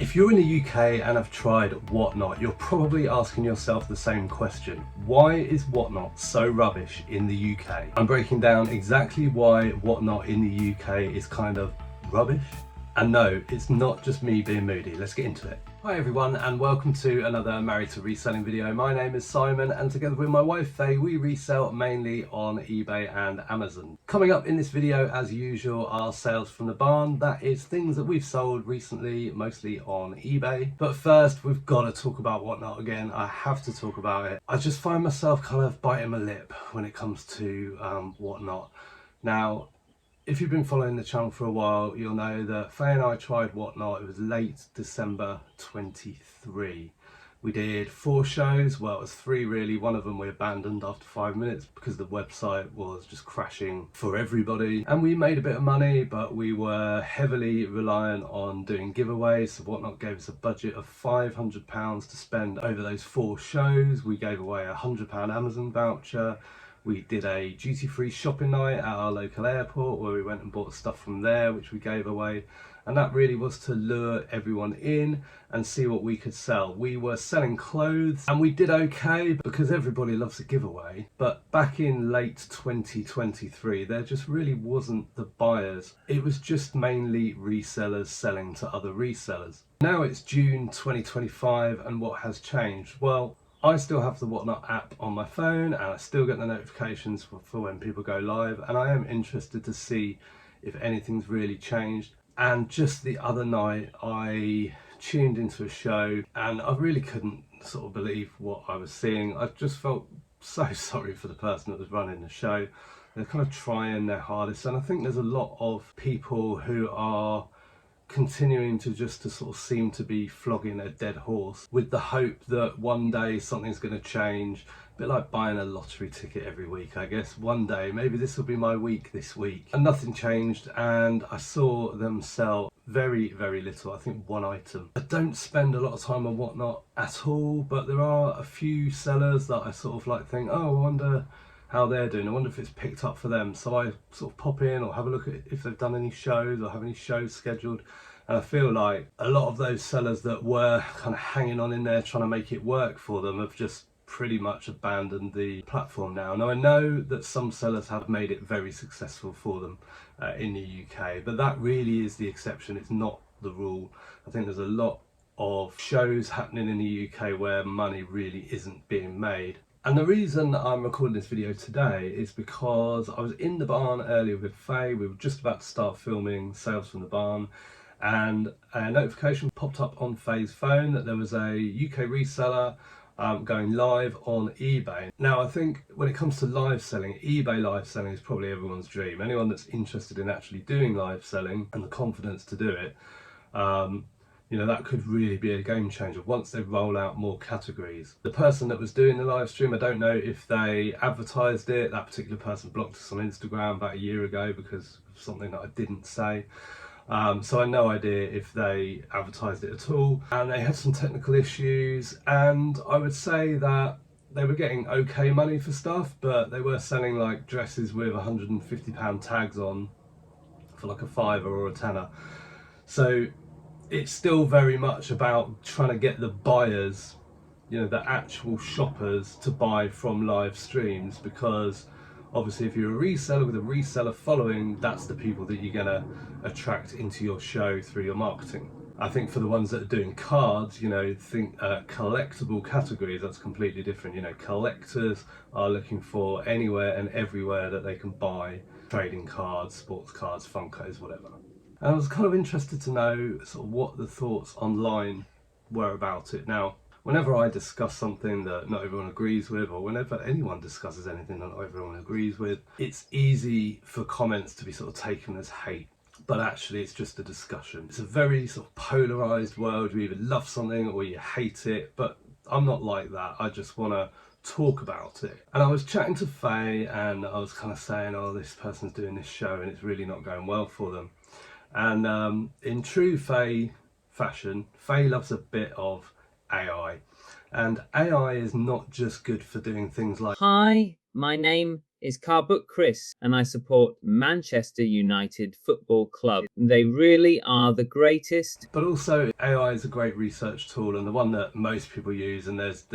If you're in the UK and have tried Whatnot, you're probably asking yourself the same question. Why is Whatnot so rubbish in the UK? I'm breaking down exactly why Whatnot in the UK is kind of rubbish. And no, it's not just me being moody. Let's get into it. Hi everyone, and welcome to another Married to Reselling video. My name is Simon, and together with my wife Faye, we resell mainly on eBay and Amazon. Coming up in this video, as usual, are sales from the barn. That is things that we've sold recently, mostly on eBay. But first, we've got to talk about Whatnot again. I have to talk about it. I just find myself kind of biting my lip when it comes to Whatnot. Now, if you've been following the channel for a while, you'll know that Faye and I tried Whatnot. It was late December 23. We did 4 shows, well it was 3 really. One of them we abandoned after 5 minutes because the website was just crashing for everybody. And we made a bit of money, but we were heavily reliant on doing giveaways. So Whatnot gave us a budget of £500 to spend over those 4 shows. We gave away a £100 Amazon voucher. We did a duty-free shopping night at our local airport where we went and bought stuff from there, which we gave away. And that really was to lure everyone in and see what we could sell. We were selling clothes and we did okay because everybody loves a giveaway. But back in late 2023, there just really wasn't the buyers. It was just mainly resellers selling to other resellers. Now it's June 2025, and what has changed? Well, I still have the Whatnot app on my phone and I still get the notifications for when people go live, and I am interested to see if anything's really changed. And just the other night I tuned into a show and I really couldn't sort of believe what I was seeing. I just felt so sorry for the person that was running the show. They're kind of trying their hardest, and I think there's a lot of people who are continuing to sort of seem to be flogging a dead horse with the hope that one day something's going to change. A bit like buying a lottery ticket every week, I guess. One day, maybe this will be my week this week. And nothing changed, and I saw them sell very, very little. I think 1 item. I don't spend a lot of time on Whatnot at all, but there are a few sellers that I sort of like think, oh, I wonder how they're doing. I wonder if it's picked up for them. So I sort of pop in or have a look at if they've done any shows or have any shows scheduled. And I feel like a lot of those sellers that were kind of hanging on in there trying to make it work for them have just pretty much abandoned the platform now. Now I know that some sellers have made it very successful for them in the UK, but that really is the exception. It's not the rule. I think there's a lot of shows happening in the UK where money really isn't being made. And the reason I'm recording this video today is because I was in the barn earlier with Faye. We were just about to start filming sales from the barn, and a notification popped up on Faye's phone that there was a UK reseller going live on eBay. Now I think when it comes to live selling, eBay live selling is probably everyone's dream. Anyone that's interested in actually doing live selling and the confidence to do it, you know, that could really be a game changer once they roll out more categories. The person that was doing the live stream, I don't know if they advertised it. That particular person blocked us on Instagram about a year ago because of something that I didn't say. So I had no idea if they advertised it at all. And they had some technical issues, and I would say that they were getting okay money for stuff, but they were selling like dresses with £150 tags on for like a £5 or a £10. So it's still very much about trying to get the buyers, you know, the actual shoppers, to buy from live streams, because obviously if you're a reseller with a reseller following, that's the people that you're gonna attract into your show through your marketing. I think for the ones that are doing cards, you know, think collectible categories, that's completely different. You know, collectors are looking for anywhere and everywhere that they can buy trading cards, sports cards, Funkos, whatever. And I was kind of interested to know sort of what the thoughts online were about it. Now, whenever I discuss something that not everyone agrees with, or whenever anyone discusses anything that not everyone agrees with, it's easy for comments to be sort of taken as hate. But actually it's just a discussion. It's a very sort of polarized world. You either love something or you hate it, but I'm not like that. I just want to talk about it. And I was chatting to Faye and I was kind of saying, oh, this person's doing this show and it's really not going well for them. And in true Faye fashion, Faye loves a bit of AI. And AI is not just good for doing things like, hi, my name is Carbook Chris, and I support Manchester United Football Club. They really are the greatest. But also, AI is a great research tool, and the one that most people use, and there's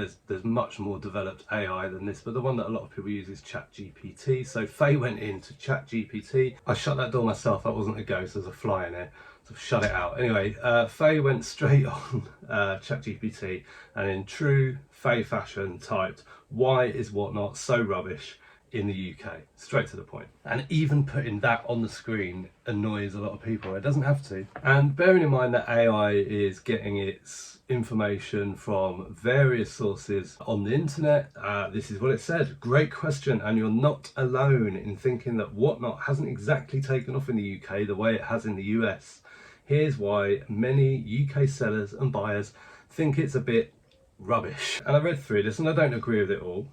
much more developed AI than this, but the one that a lot of people use is ChatGPT. So Faye went into ChatGPT. I shut that door myself. That wasn't a ghost. There's a fly in it. So shut it out. Anyway, Faye went straight on ChatGPT, and in true Faye fashion typed, "Why is Whatnot so rubbish in the UK?" Straight to the point. And even putting that on the screen annoys a lot of people. It doesn't have to. And bearing in mind that AI is getting its information from various sources on the internet, this is what it said. Great question, and you're not alone in thinking that Whatnot hasn't exactly taken off in the UK the way it has in the US. Here's why many UK sellers and buyers think it's a bit rubbish. And I read through this and I don't agree with it all.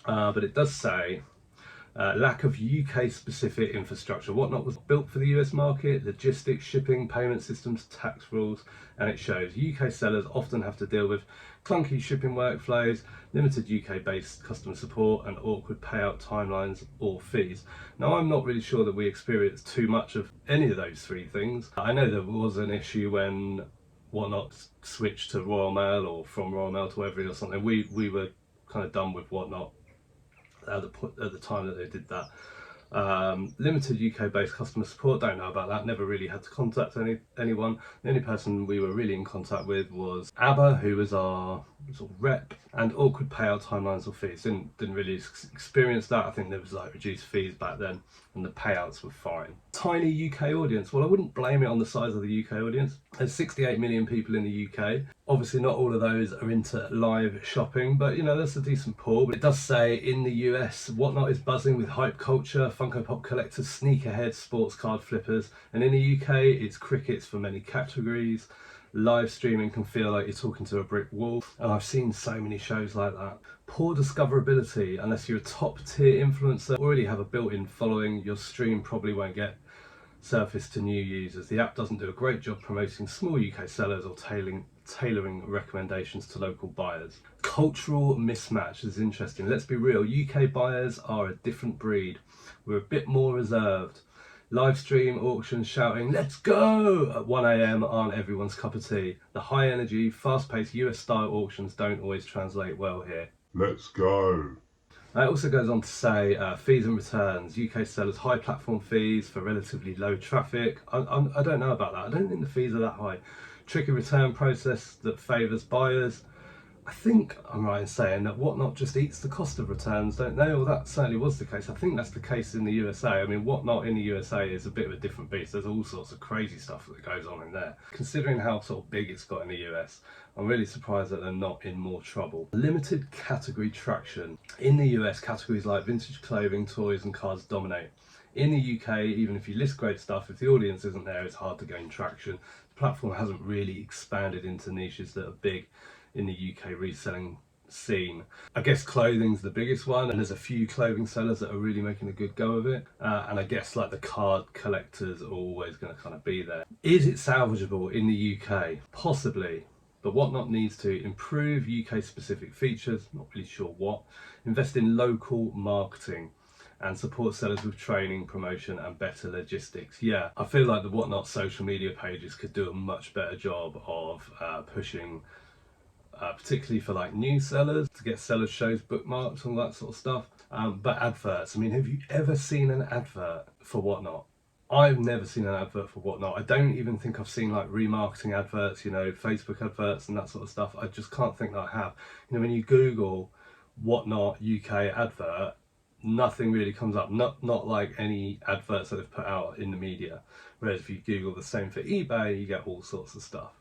But it does say lack of UK specific infrastructure. Whatnot was built for the US market, logistics, shipping, payment systems, tax rules, and it shows UK sellers often have to deal with clunky shipping workflows, limited UK based customer support, and awkward payout timelines or fees. Now, I'm not really sure that we experienced too much of any of those three things. I know there was an issue when Whatnot switched to Royal Mail, or from Royal Mail to Every or something. We were kind of done with Whatnot at the time that they did that. Limited UK based customer support, don't know about that, never really had to contact anyone. The only person we were really in contact with was ABBA, who was our sort of rep, and awkward payout timelines or fees. Didn't really experience that. I think there was like reduced fees back then and the payouts were fine. Tiny UK audience. Well, I wouldn't blame it on the size of the UK audience. There's 68 million people in the UK. Obviously not all of those are into live shopping, but you know, that's a decent pool. But it does say in the US, Whatnot is buzzing with hype culture, Funko Pop collectors, sneakerheads, sports card flippers, and in the UK it's crickets for many categories. Live streaming can feel like you're talking to a brick wall, and I've seen so many shows like that. Poor discoverability. Unless you're a top tier influencer, already have a built-in following, your stream probably won't get surfaced to new users. The app doesn't do a great job promoting small UK sellers or tailoring recommendations to local buyers. Cultural mismatch is interesting. Let's be real, UK buyers are a different breed. We're a bit more reserved. Live stream auctions shouting, "Let's go!" at 1 AM aren't everyone's cup of tea. The high energy, fast paced US style auctions don't always translate well here. Let's go. It also goes on to say fees and returns. UK sellers high platform fees for relatively low traffic. I don't know about that. I don't think the fees are that high. Tricky return process that favours buyers. I think I'm right in saying that Whatnot just eats the cost of returns, don't they? Well, that certainly was the case. I think that's the case in the USA. I mean, Whatnot in the USA is a bit of a different beast. There's all sorts of crazy stuff that goes on in there. Considering how sort of big it's got in the US, I'm really surprised that they're not in more trouble. Limited category traction. In the US, categories like vintage clothing, toys and cards dominate. In the UK, even if you list great stuff, if the audience isn't there, it's hard to gain traction. The platform hasn't really expanded into niches that are big in the UK reselling scene. I guess clothing's the biggest one, and there's a few clothing sellers that are really making a good go of it. And I guess like the card collectors are always going to kind of be there. Is it salvageable in the UK? Possibly. But Whatnot needs to improve UK specific features, not really sure what, invest in local marketing, and support sellers with training, promotion and better logistics. Yeah, I feel like the Whatnot social media pages could do a much better job of pushing particularly for like new sellers, to get sellers shows bookmarks and all that sort of stuff. But adverts, I mean, have you ever seen an advert for Whatnot? I've never seen an advert for Whatnot. I don't even think I've seen like remarketing adverts, you know, Facebook adverts and that sort of stuff. I just can't think that I have. You know, when you Google Whatnot UK advert, nothing really comes up. Not like any adverts that they've put out in the media. Whereas if you Google the same for eBay, you get all sorts of stuff.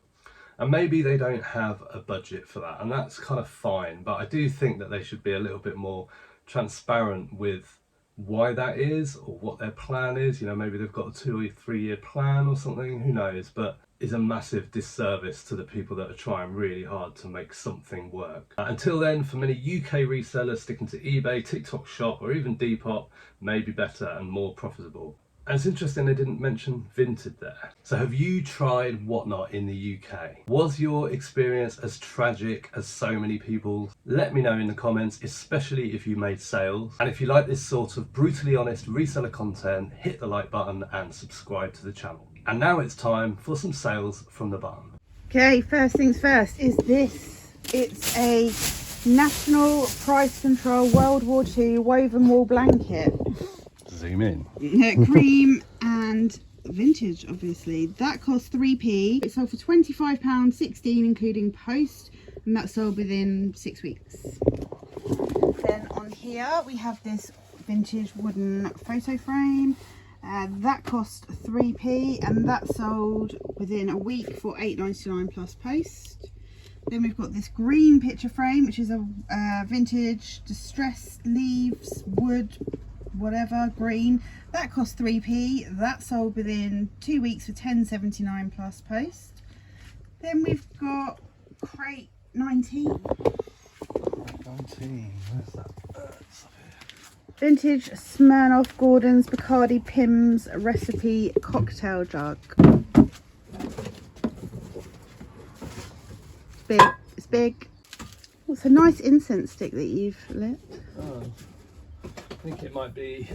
And maybe they don't have a budget for that, and that's kind of fine, but I do think that they should be a little bit more transparent with why that is or what their plan is. You know, maybe they've got a 2 or 3 year plan or something, who knows, but it's a massive disservice to the people that are trying really hard to make something work. Until then, for many UK resellers, sticking to eBay, TikTok Shop or even Depop may be better and more profitable. And it's interesting they didn't mention vintage there. So have you tried Whatnot in the UK? Was your experience as tragic as so many people? Let me know in the comments, especially if you made sales. And if you like this sort of brutally honest reseller content, hit the like button and subscribe to the channel. And now it's time for some sales from the barn. Okay, first things first is this. It's a National Price Control World War II woven wool blanket. Zoom in. Cream and vintage, obviously. That cost 3p. It sold for £25.16 including post, and that sold within 6 weeks. Then on here we have this vintage wooden photo frame. That cost 3p and that sold within a week for £8.99 plus post. Then we've got this green picture frame, which is a vintage distressed leaves wood whatever green. That cost 3p. That sold within 2 weeks for £10.79 plus post. Then we've got crate 19. Where's that? Vintage Smirnoff Gordon's Bacardi Pimm's recipe cocktail jug. It's big. It's big. Oh, it's a nice incense stick that you've lit. Oh, I think it might be,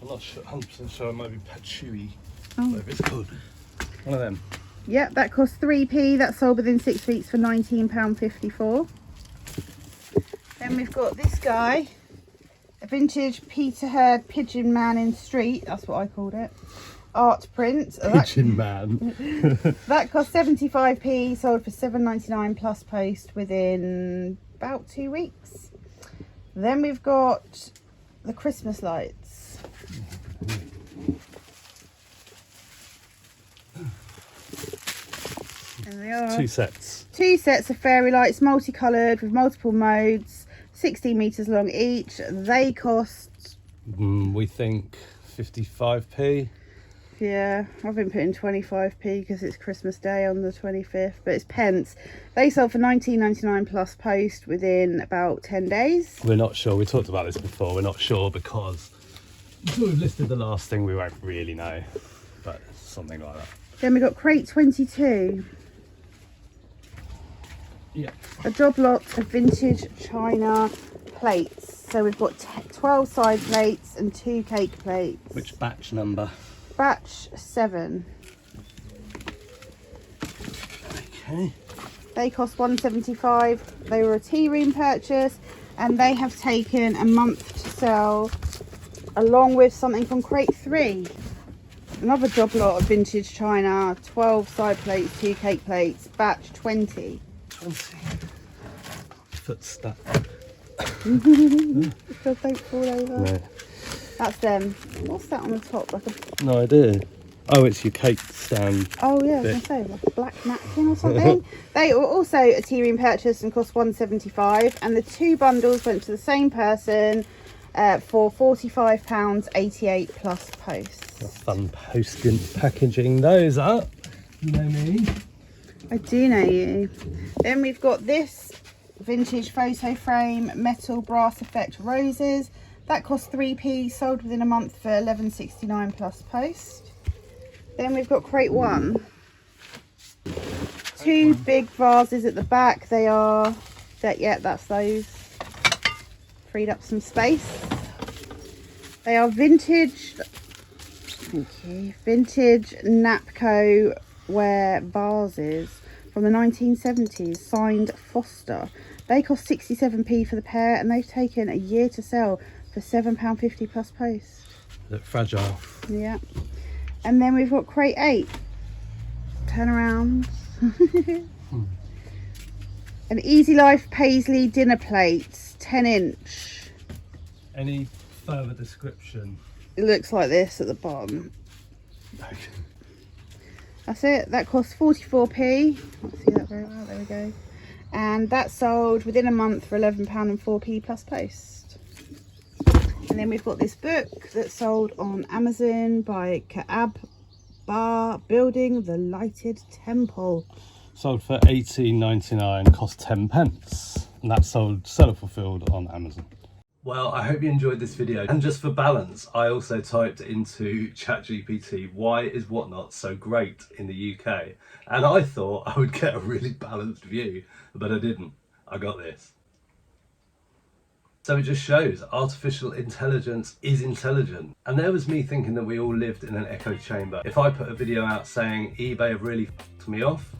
I'm not sure, 100% sure, it might be patchouli. Oh. Whatever it's called. One of them. Yep, that cost 3p. That sold within 6 weeks for £19.54. Then we've got this guy, a vintage Peter Hurd Pigeon Man in Street. That's what I called it. Art print. Pigeon Man. That cost 75p. Sold for £7.99 plus post within about 2 weeks. Then we've got the Christmas lights. There they are. Two sets. Two sets of fairy lights, multicoloured with multiple modes, 16 metres long each. They cost... we think 55p. Yeah, I've been putting 25p because it's Christmas Day on the 25th, but it's pence. They sold for £19.99 plus post within about 10 days. We're not sure. We talked about this before. We're not sure because until we've listed the last thing, we won't really know. But something like that. Then we've got crate 22. Yeah. A job lot of vintage china plates. So we've got 12 side plates and 2 cake plates. Which batch number? Batch 7. Okay. They cost £1.75. They were a tea room purchase and they have taken a month to sell, along with something from crate 3. Another job lot of vintage china, 12 side plates, 2 cake plates, batch 20. 20. Foot stuck. Because don't fall over. No. That's them. What's that on the top? Like a... No idea. Oh, it's your cake stand. Oh yeah, I was gonna say like a black napkin or something. They were also a tea room purchase and cost £1.75, and the 2 bundles went to the same person for £45.88 plus post. That's fun posting, packaging those up. You know me. I do know you. Then we've got this vintage photo frame, metal brass effect roses. That cost 3p, sold within a month for £11.69 plus post. Then we've got crate 1. 2 big vases at the back. They are, that's those. Freed up some space. They are vintage, thank you, vintage Napco ware vases from the 1970s, signed Foster. They cost 67p for the pair and they've taken a year to sell for £7.50 plus post. Look fragile. Yeah. And then we've got crate 8. Turn around. An Easy Life Paisley dinner plate, 10-inch. Any further description? It looks like this at the bottom. Okay. That's it. That costs 44p. Can't see that very well. There we go. And that sold within a month for £11.04 plus post. And then we've got this book that sold on Amazon by Kaab Bar, Building the Lighted Temple. Sold for £18.99, cost 10 pence. And that sold seller fulfilled on Amazon. Well, I hope you enjoyed this video. And just for balance, I also typed into ChatGPT, why is Whatnot so great in the UK? And I thought I would get a really balanced view, but I didn't. I got this. So it just shows artificial intelligence is intelligent. And there was me thinking that we all lived in an echo chamber. If I put a video out saying eBay have really f***ed me off,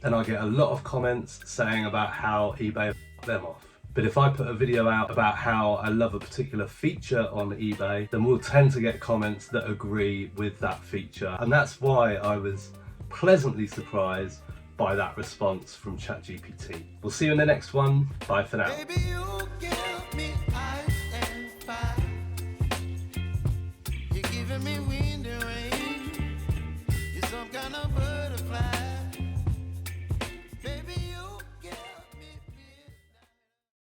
then I get a lot of comments saying about how eBay have f***ed them off. But if I put a video out about how I love a particular feature on eBay, then we'll tend to get comments that agree with that feature. And that's why I was pleasantly surprised by that response from ChatGPT. We'll see you in the next one. Bye for now.